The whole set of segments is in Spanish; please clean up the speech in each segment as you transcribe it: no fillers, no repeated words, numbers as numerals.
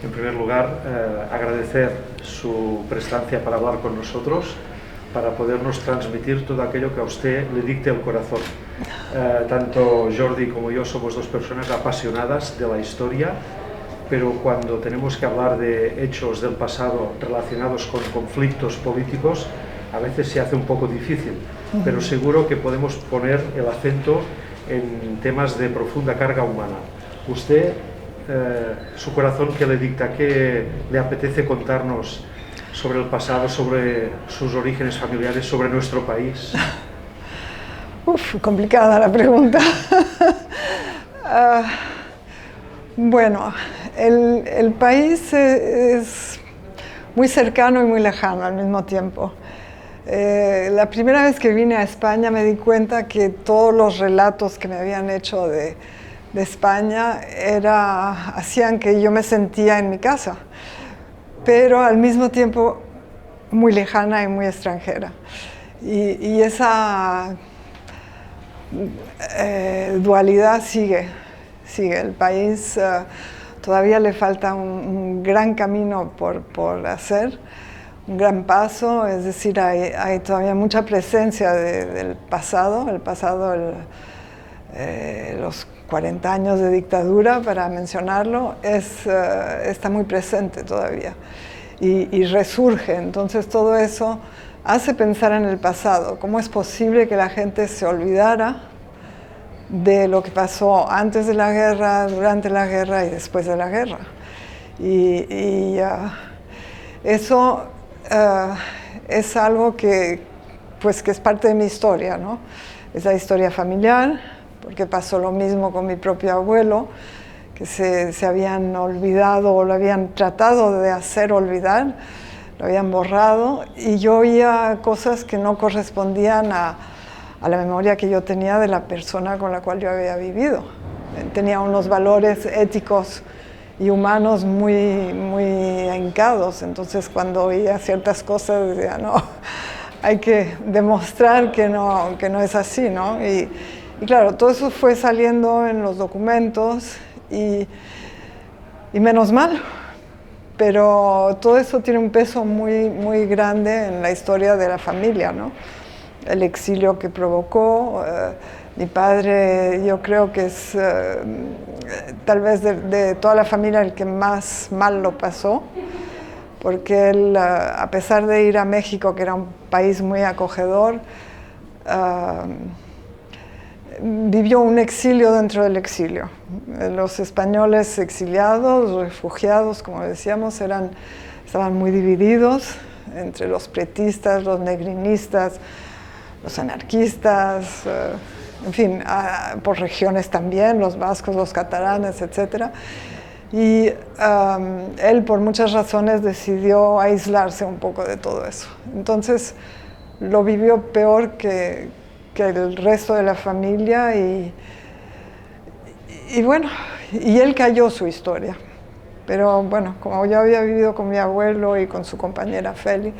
En primer lugar, agradecer su prestancia para hablar con nosotros, para podernos transmitir todo aquello que a usted le dicte el corazón. Tanto Jordi como yo somos dos personas apasionadas de la historia, pero cuando tenemos que hablar de hechos del pasado relacionados con conflictos políticos, a veces se hace un poco difícil, pero seguro que podemos poner el acento en temas de profunda carga humana. Usted, su corazón, ¿qué le dicta? ¿Qué le apetece contarnos sobre el pasado, sobre sus orígenes familiares, sobre nuestro país? Complicada la pregunta. Bueno, el país es muy cercano y muy lejano al mismo tiempo. La primera vez que vine a España me di cuenta que todos los relatos que me habían hecho de España hacían que yo me sentía en mi casa, pero al mismo tiempo muy lejana y muy extranjera. Y esa dualidad sigue. El país todavía le falta un gran camino por hacer, un gran paso, es decir, hay todavía mucha presencia del pasado, los 40 años de dictadura, para mencionarlo, está muy presente todavía y resurge. Entonces todo eso hace pensar en el pasado. ¿Cómo es posible que la gente se olvidara de lo que pasó antes de la guerra, durante la guerra y después de la guerra? Eso es algo que es parte de mi historia, ¿no? Es la historia familiar, porque pasó lo mismo con mi propio abuelo, que se habían olvidado o lo habían tratado de hacer olvidar, lo habían borrado, y yo oía cosas que no correspondían a la memoria que yo tenía de la persona con la cual yo había vivido. Tenía unos valores éticos y humanos muy, muy ahincados, entonces cuando oía ciertas cosas decía, no, hay que demostrar que no es así, ¿no? Y claro, todo eso fue saliendo en los documentos y menos mal, pero todo eso tiene un peso muy, muy grande en la historia de la familia, ¿no? El exilio que provocó. Mi padre, yo creo que es tal vez de toda la familia el que más mal lo pasó, porque él, a pesar de ir a México, que era un país muy acogedor, vivió un exilio dentro del exilio. Los españoles exiliados, refugiados, como decíamos, estaban muy divididos entre los pretistas, los negrinistas, los anarquistas, en fin, por regiones también, los vascos, los catalanes, etc. Y él, por muchas razones, decidió aislarse un poco de todo eso. Entonces, lo vivió peor que el resto de la familia y bueno, y él cayó su historia. Pero bueno, como yo había vivido con mi abuelo y con su compañera Feli,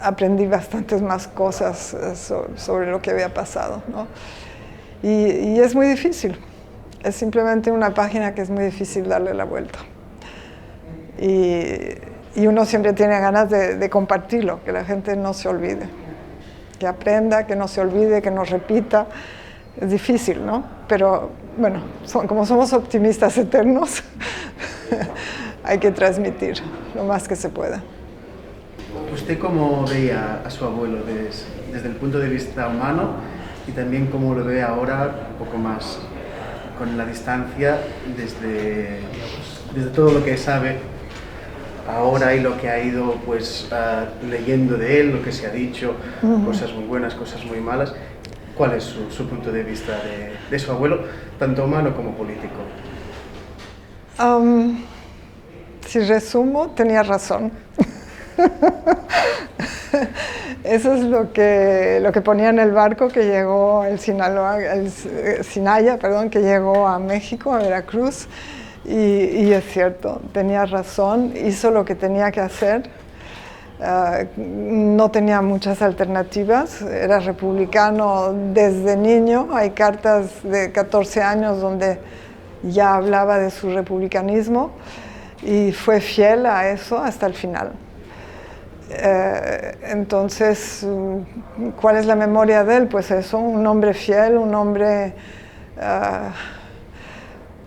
aprendí bastantes más cosas sobre lo que había pasado, ¿no? Y es muy difícil. Es simplemente una página que es muy difícil darle la vuelta. Y uno siempre tiene ganas de compartirlo, que la gente no se olvide, que aprenda, que no se olvide, que no repita. Es difícil, ¿no? Pero bueno, como somos optimistas eternos, hay que transmitir lo más que se pueda. ¿Usted cómo veía a su abuelo desde el punto de vista humano y también cómo lo ve ahora, un poco más con la distancia, desde todo lo que sabe ahora y lo que ha ido leyendo de él, lo que se ha dicho, cosas muy buenas, cosas muy malas? ¿Cuál es su punto de vista de su abuelo, tanto humano como político? Si resumo, tenía razón. Eso es lo que ponía en el barco que llegó, el Sinaya, que llegó a México, a Veracruz, y es cierto, tenía razón, hizo lo que tenía que hacer. No tenía muchas alternativas, era republicano desde niño. Hay cartas de 14 años donde ya hablaba de su republicanismo y fue fiel a eso hasta el final. Entonces, ¿cuál es la memoria de él? Pues eso, un hombre fiel, un hombre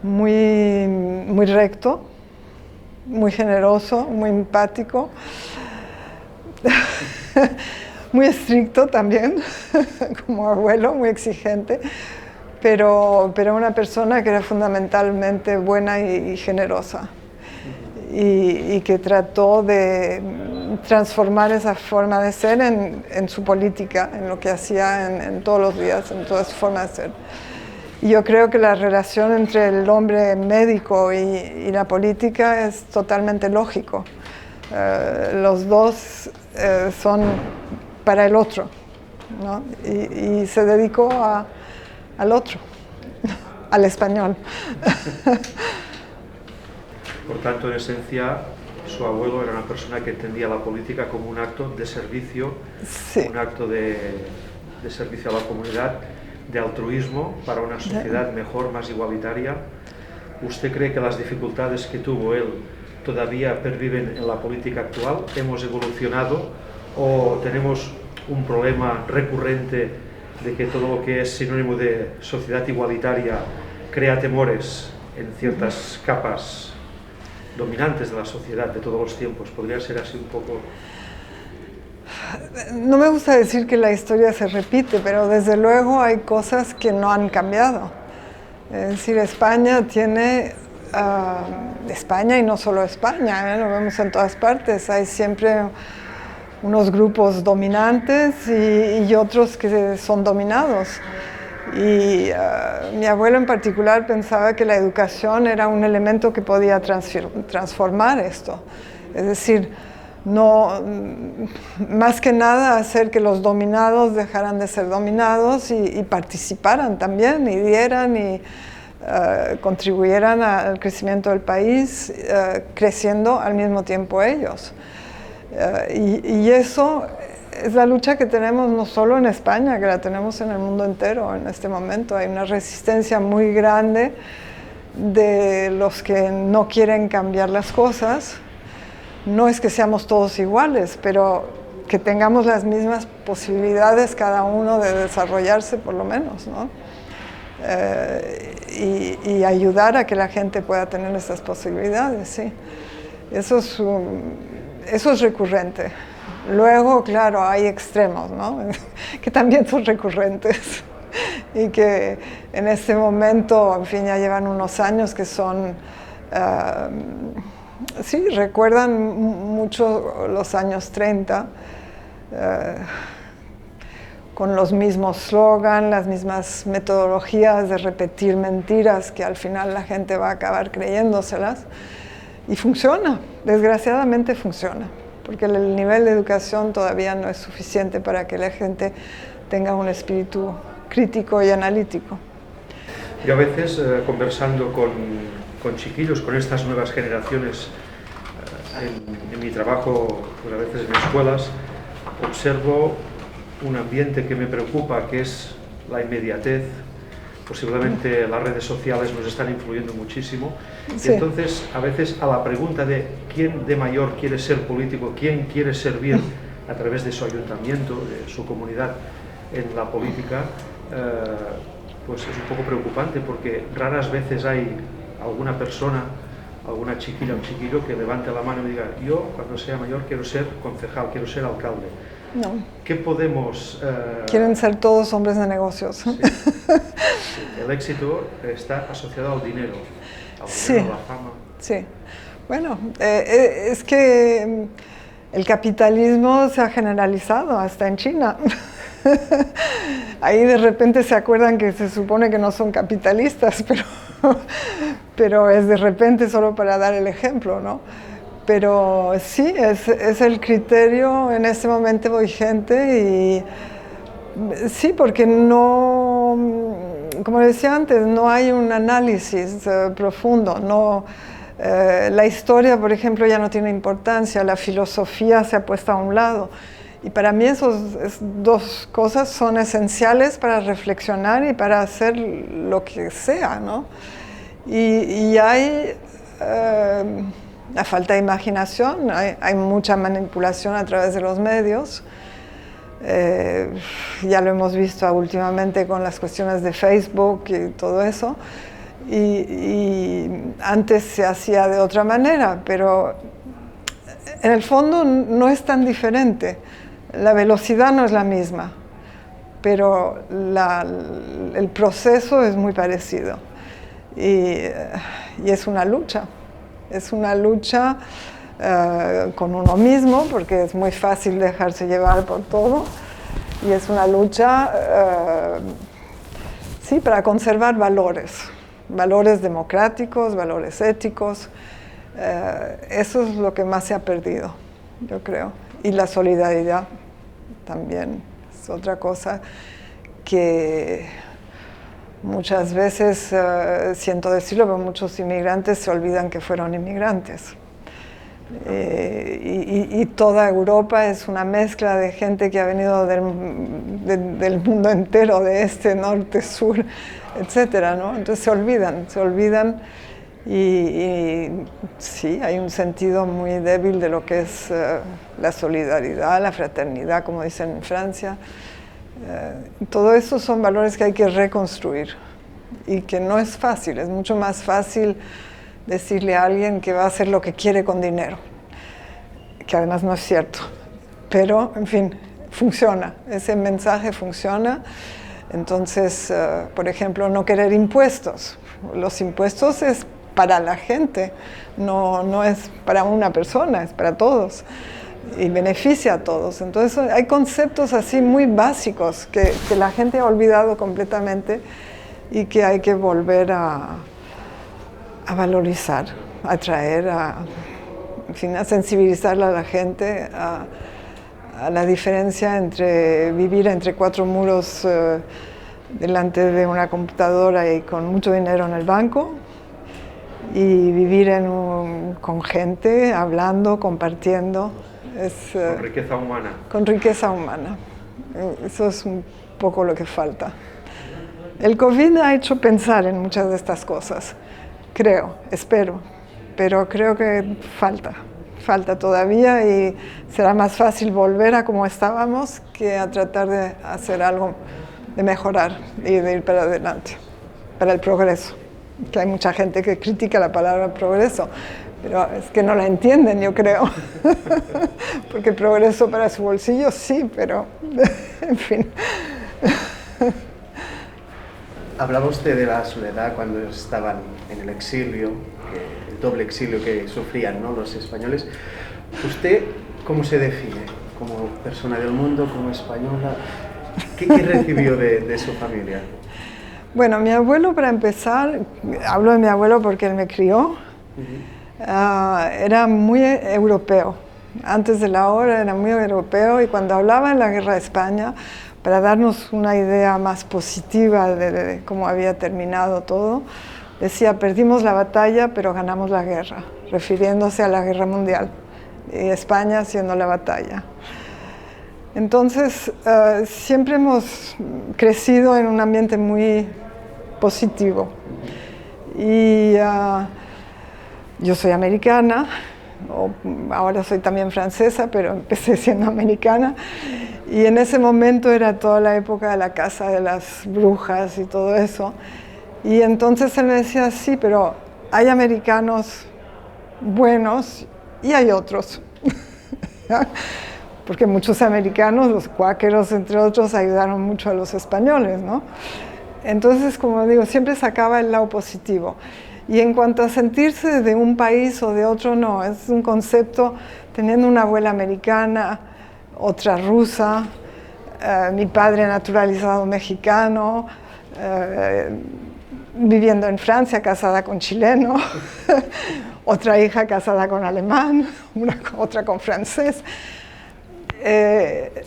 muy recto, muy generoso, muy empático, muy estricto también, como abuelo, muy exigente, pero una persona que era fundamentalmente buena y generosa. Y que trató de transformar esa forma de ser en su política, en lo que hacía en todos los días, en toda su forma de ser. Y yo creo que la relación entre el hombre médico y la política es totalmente lógico. Los dos son para el otro, ¿no? Y se dedicó al otro, al español. Por tanto, en esencia, su abuelo era una persona que entendía la política como un acto de servicio, sí, un acto de servicio a la comunidad, de altruismo para una sociedad mejor, más igualitaria. ¿Usted cree que las dificultades que tuvo él todavía perviven en la política actual? ¿Hemos evolucionado o tenemos un problema recurrente de que todo lo que es sinónimo de sociedad igualitaria crea temores en ciertas capas dominantes de la sociedad de todos los tiempos? ¿Podría ser así un poco? No me gusta decir que la historia se repite, pero desde luego hay cosas que no han cambiado. Es decir, España tiene, España y no solo España, lo vemos en todas partes, hay siempre unos grupos dominantes y otros que son dominados. Y mi abuelo en particular pensaba que la educación era un elemento que podía transformar esto. Es decir, no, más que nada hacer que los dominados dejaran de ser dominados y participaran también y dieran y contribuyeran al crecimiento del país, creciendo al mismo tiempo ellos. Y eso es la lucha que tenemos no solo en España, que la tenemos en el mundo entero en este momento. Hay una resistencia muy grande de los que no quieren cambiar las cosas. No es que seamos todos iguales, pero que tengamos las mismas posibilidades cada uno de desarrollarse por lo menos, ¿no? Y ayudar a que la gente pueda tener esas posibilidades, sí. Eso es recurrente. Luego, claro, hay extremos, ¿no? Que también son recurrentes y que en este momento, en fin, ya llevan unos años que son, sí, recuerdan mucho los años 30, con los mismos slogans, las mismas metodologías de repetir mentiras que al final la gente va a acabar creyéndoselas. Y funciona, desgraciadamente funciona, porque el nivel de educación todavía no es suficiente para que la gente tenga un espíritu crítico y analítico. Yo a veces, conversando con chiquillos, con estas nuevas generaciones, en mi trabajo, pues a veces en escuelas, observo un ambiente que me preocupa, que es la inmediatez. Posiblemente las redes sociales nos están influyendo muchísimo. Sí. Y entonces, a veces, a la pregunta de quién de mayor quiere ser político, quién quiere servir a través de su ayuntamiento, de su comunidad en la política, pues es un poco preocupante, porque raras veces hay alguna persona, alguna chiquilla o chiquillo que levante la mano y diga: yo cuando sea mayor quiero ser concejal, quiero ser alcalde. No. ¿Qué podemos...? Quieren ser todos hombres de negocios. Sí. Sí. El éxito está asociado al dinero, sí. A la fama. Sí. Bueno, es que el capitalismo se ha generalizado hasta en China. Ahí de repente se acuerdan que se supone que no son capitalistas, pero es de repente solo para dar el ejemplo, ¿no? Pero sí, es el criterio en este momento vigente y sí, porque no, como decía antes, no hay un análisis profundo, no, la historia, por ejemplo, ya no tiene importancia, la filosofía se ha puesto a un lado. Y para mí esas dos cosas son esenciales para reflexionar y para hacer lo que sea, ¿no? Y hay la falta de imaginación, hay mucha manipulación a través de los medios. Ya lo hemos visto últimamente con las cuestiones de Facebook y todo eso. Y antes se hacía de otra manera, pero en el fondo no es tan diferente. La velocidad no es la misma, pero el proceso es muy parecido. Y es una lucha. Es una lucha con uno mismo, porque es muy fácil dejarse llevar por todo. Y es una lucha, sí, para conservar valores democráticos, valores éticos. Eso es lo que más se ha perdido, yo creo. Y la solidaridad también es otra cosa que muchas veces, siento decirlo, pero muchos inmigrantes se olvidan que fueron inmigrantes. Y toda Europa es una mezcla de gente que ha venido del mundo entero, de este, norte, sur, etcétera, ¿no? Entonces se olvidan y sí, hay un sentido muy débil de lo que es la solidaridad, la fraternidad, como dicen en Francia. Todo eso son valores que hay que reconstruir y que no es fácil, es mucho más fácil decirle a alguien que va a hacer lo que quiere con dinero, que además no es cierto, pero en fin, funciona, ese mensaje funciona. Entonces, por ejemplo, no querer impuestos. Los impuestos es para la gente, no es para una persona, es para todos y beneficia a todos. Entonces hay conceptos así muy básicos que la gente ha olvidado completamente y que hay que volver a valorizar, a traer, en fin, a sensibilizar a la gente a la diferencia entre vivir entre cuatro muros delante de una computadora y con mucho dinero en el banco y vivir con gente, hablando, compartiendo. Con riqueza humana. Con riqueza humana. Eso es un poco lo que falta. El COVID ha hecho pensar en muchas de estas cosas, creo, espero, pero creo que falta todavía y será más fácil volver a como estábamos que a tratar de hacer algo, de mejorar y de ir para adelante, para el progreso. Que hay mucha gente que critica la palabra progreso, pero es que no la entienden, yo creo. Porque progreso para su bolsillo sí, pero en fin. Hablaba usted de la soledad cuando estaban en el exilio, el doble exilio que sufrían, ¿no?, los españoles. ¿Usted cómo se define? ¿Como persona del mundo, como española? ¿Qué recibió de su familia? Bueno, mi abuelo, para empezar, hablo de mi abuelo porque él me crió, era muy europeo. Antes de la hora era muy europeo y cuando hablaba en la guerra de España, para darnos una idea más positiva de cómo había terminado todo, decía, perdimos la batalla, pero ganamos la guerra, refiriéndose a la guerra mundial, y España siendo la batalla. Entonces, siempre hemos crecido en un ambiente muy positivo. Y yo soy americana, ahora soy también francesa, pero empecé siendo americana. Y en ese momento era toda la época de la casa de las brujas y todo eso. Y entonces él me decía, sí, pero hay americanos buenos y hay otros. Porque muchos americanos, los cuáqueros entre otros, ayudaron mucho a los españoles, ¿no? Entonces, como digo, siempre sacaba el lado positivo. Y en cuanto a sentirse de un país o de otro, no, es un concepto, teniendo una abuela americana, otra rusa, mi padre naturalizado mexicano, viviendo en Francia, casada con chileno, otra hija casada con alemán, otra con francés.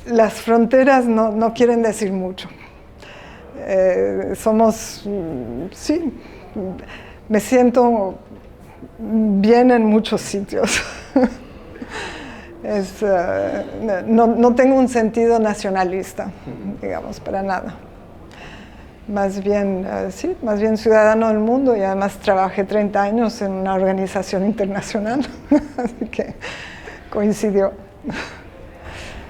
Las fronteras no quieren decir mucho. Somos, sí, me siento bien en muchos sitios. No tengo un sentido nacionalista, digamos, para nada. más bien, sí, más bien ciudadano del mundo, y además trabajé 30 años en una organización internacional, así que coincidió.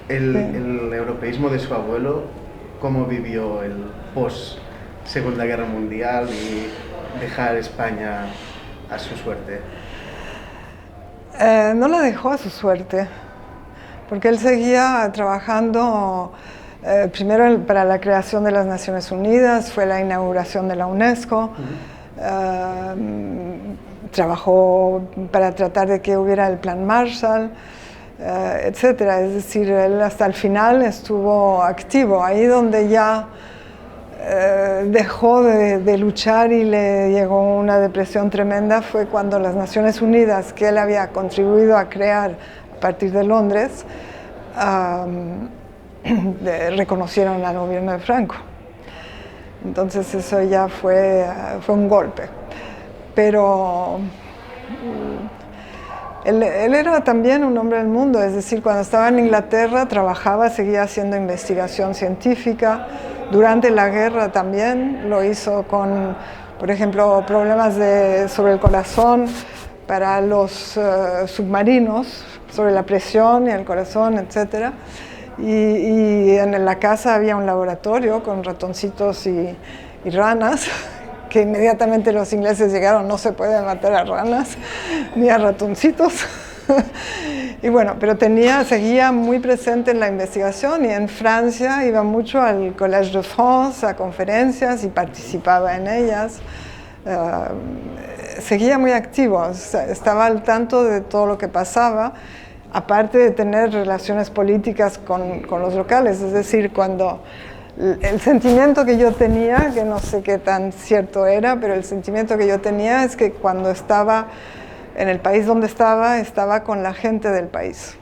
El europeísmo de su abuelo, ¿cómo vivió el post-Segunda Guerra Mundial y dejar España a su suerte? No la dejó a su suerte, porque él seguía trabajando primero para la creación de las Naciones Unidas, fue la inauguración de la UNESCO, trabajó para tratar de que hubiera el Plan Marshall, etcétera. Es decir, él hasta el final estuvo activo, ahí donde ya dejó de luchar y le llegó una depresión tremenda fue cuando las Naciones Unidas, que él había contribuido a crear a partir de Londres, reconocieron al gobierno de Franco. Entonces eso ya fue un golpe. Pero él era también un hombre del mundo, es decir, cuando estaba en Inglaterra trabajaba, seguía haciendo investigación científica. Durante la guerra también lo hizo con, por ejemplo, problemas sobre el corazón para los submarinos, sobre la presión y el corazón, etc. Y en la casa había un laboratorio con ratoncitos y ranas, que inmediatamente los ingleses llegaron, no se puede matar a ranas ni a ratoncitos. Y bueno, pero seguía muy presente en la investigación, y en Francia iba mucho al Collège de France, a conferencias, y participaba en ellas. Seguía muy activo, estaba al tanto de todo lo que pasaba, aparte de tener relaciones políticas con los locales. Es decir, cuando el sentimiento que yo tenía, que no sé qué tan cierto era, pero el sentimiento que yo tenía es que cuando estaba en el país donde estaba con la gente del país,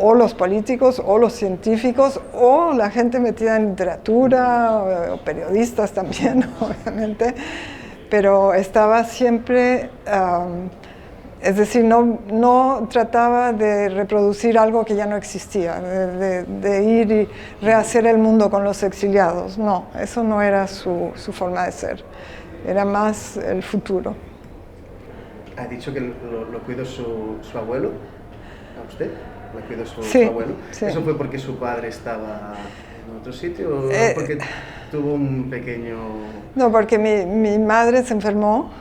o los políticos, o los científicos, o la gente metida en literatura, o periodistas también, obviamente, pero estaba siempre, es decir, no trataba de reproducir algo que ya no existía, de ir y rehacer el mundo con los exiliados. No, eso no era su forma de ser. Era más el futuro. ¿Ha dicho que lo cuidó su abuelo? ¿A usted? ¿Lo cuidó su abuelo? Sí. ¿Eso fue porque su padre estaba en otro sitio o porque tuvo un pequeño...? No, porque mi madre se enfermó,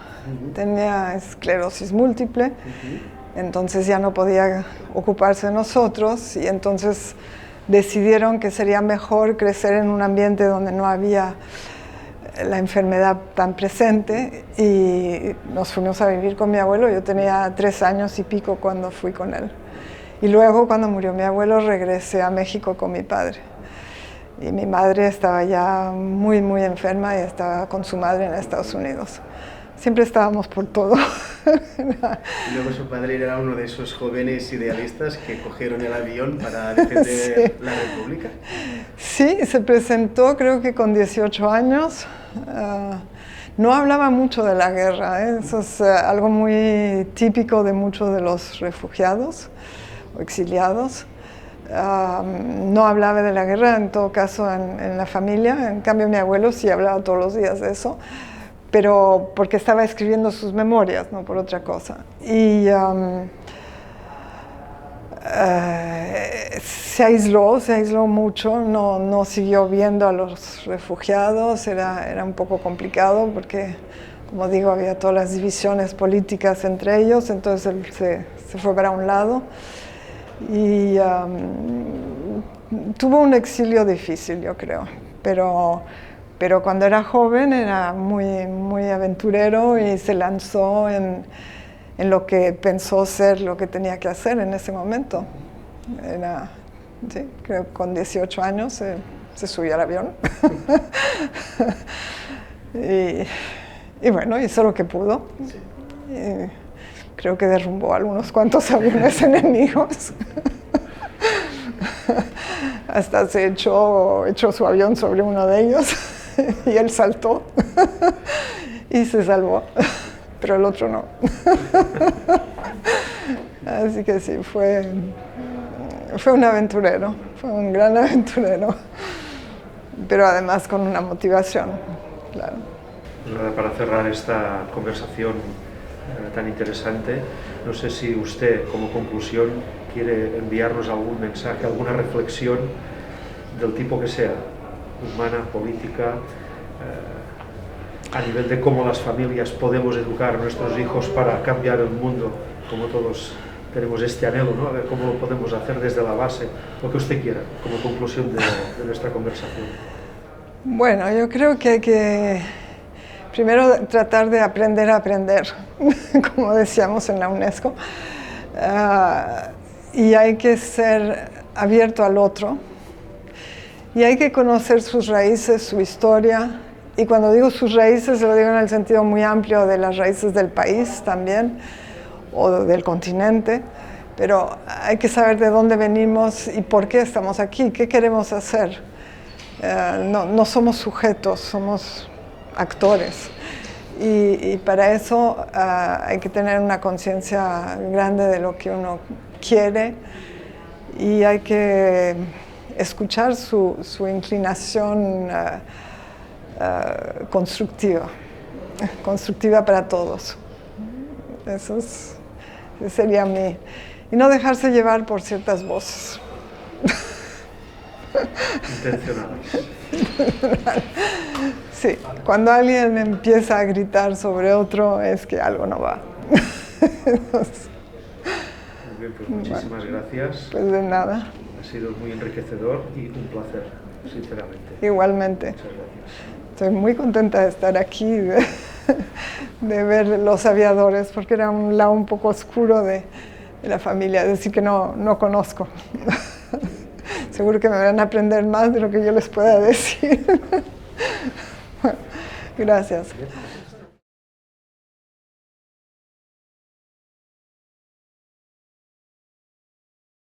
tenía esclerosis múltiple, entonces ya no podía ocuparse de nosotros, y entonces decidieron que sería mejor crecer en un ambiente donde no había la enfermedad tan presente, y nos fuimos a vivir con mi abuelo. Yo tenía 3 años y pico cuando fui con él, y luego cuando murió mi abuelo regresé a México con mi padre, y mi madre estaba ya muy enferma y estaba con su madre en Estados Unidos. Siempre estábamos por todo. Y luego su padre era uno de esos jóvenes idealistas que cogieron el avión para defender la República. Sí, se presentó creo que con 18 años. No hablaba mucho de la guerra, eso es algo muy típico de muchos de los refugiados o exiliados. No hablaba de la guerra, en todo caso, en la familia. En cambio, mi abuelo sí hablaba todos los días de eso, pero porque estaba escribiendo sus memorias, no por otra cosa. Y se aisló mucho, no siguió viendo a los refugiados, era un poco complicado porque, como digo, había todas las divisiones políticas entre ellos, entonces él se fue para un lado, y tuvo un exilio difícil, yo creo, pero cuando era joven era muy aventurero y se lanzó en lo que pensó ser lo que tenía que hacer en ese momento. Sí, creo que con 18 años se subió al avión. y bueno, hizo lo que pudo. Sí. Creo que derrumbó algunos cuantos aviones enemigos. Hasta se echó su avión sobre uno de ellos y él saltó y se salvó, pero el otro no. Así que sí, fue un aventurero, fue un gran aventurero. pero además con una motivación, claro. Nada, para cerrar esta conversación tan interesante, no sé si usted, como conclusión, quiere enviarnos algún mensaje, alguna reflexión del tipo que sea, humana, política, a nivel de cómo las familias podemos educar a nuestros hijos para cambiar el mundo, como todos tenemos este anhelo, ¿no? A ver cómo lo podemos hacer desde la base, lo que usted quiera, como conclusión de nuestra conversación. Bueno, yo creo que hay que primero tratar de aprender a aprender, como decíamos en la UNESCO, y hay que ser abierto al otro, y hay que conocer sus raíces, su historia, y cuando digo sus raíces, lo digo en el sentido muy amplio de las raíces del país también, o del continente, pero hay que saber de dónde venimos y por qué estamos aquí, qué queremos hacer. No somos sujetos, somos actores. Y para eso hay que tener una conciencia grande de lo que uno quiere y hay que escuchar su inclinación constructiva para todos. Eso sería mi... Y no dejarse llevar por ciertas voces. Intencionadas. Sí, cuando alguien empieza a gritar sobre otro es que algo no va. Muy bien, pues muchísimas gracias. Pues de nada. Ha sido muy enriquecedor y un placer, sinceramente. Igualmente. Muchas gracias. Estoy muy contenta de estar aquí, de ver los aviadores, porque era un lado un poco oscuro de la familia, es decir, que no conozco. Seguro que me van a aprender más de lo que yo les pueda decir. Bueno, gracias.